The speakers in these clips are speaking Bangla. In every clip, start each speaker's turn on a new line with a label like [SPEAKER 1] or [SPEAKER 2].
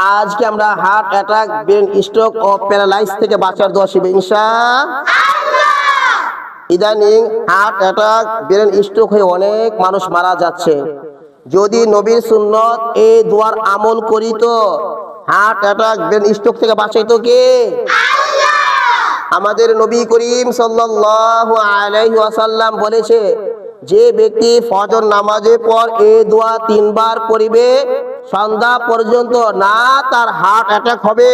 [SPEAKER 1] আজকে আমরা হার্ট অ্যাটাক, ব্রেন স্ট্রোক ও প্যারালাইজ থেকে বাঁচার দোয়া শিখব ইনশাআল্লাহ। ইদানিং হার্ট অ্যাটাক, ব্রেন স্ট্রোক হয়ে অনেক মানুষ মারা যাচ্ছে। যদি নবীর সুন্নত এই দোয়ার আমল করি তো হার্ট অ্যাটাক, ব্রেন স্ট্রোক থেকে বাঁচাইতো কে? আমাদের নবী করিম সাল্লাল্লাহু আলাইহি ওয়াসাল্লাম বলেছে, যে ব্যক্তি ফজর নামাজের পর এই দোয়া 3 বার পড়বে সন্ধ্যা পর্যন্ত না তার হার্ট অ্যাটাক হবে,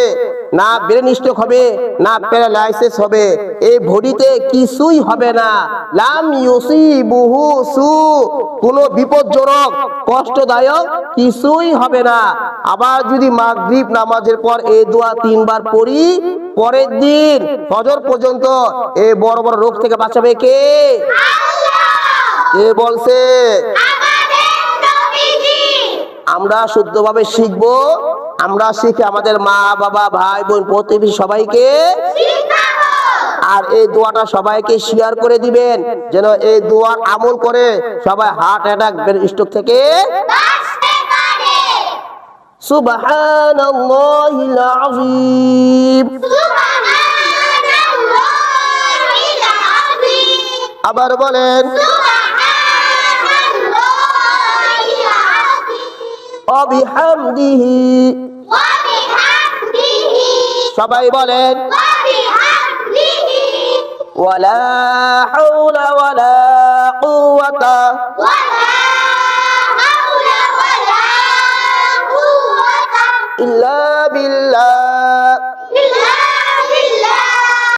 [SPEAKER 1] না ব্রেন স্ট্রোক হবে, না প্যারালাইসিস হবে, এই বডিতে কিছুই হবে না। লাম ইউসিবুহু সু, কোনো বিপজ্জনক কষ্টদায়ক কিছুই হবে না। আবার যদি মাগরিব নামাজের পর এই দোয়া 3 বার পড়ি, পরের দিন ফজর পর্যন্ত এই বড় বড় রোগ থেকে বাঁচাবে কে? কে বলছে? আমরা শুদ্ধভাবে শিখবো। আমরা শিখে আমাদের মা বাবা ভাই বোন প্রতিবেশী সবাইকে শিখাবো। আর এই দোয়াটা সবাইকে শেয়ার করে দিবেন, যেন এই দোয়ার আমল করে সবাই হার্ট অ্যাটাক, ব্রেন স্ট্রোক থেকে বাঁচতে পারে। সুবহানাল্লাহিল আযীম। সুবহানাল্লাহিল আযীম। আবার বলেন ওয়াবিহামদিহি। সবাই বলেন ওয়ালা হাওলা ওয়ালা কুওয়াতা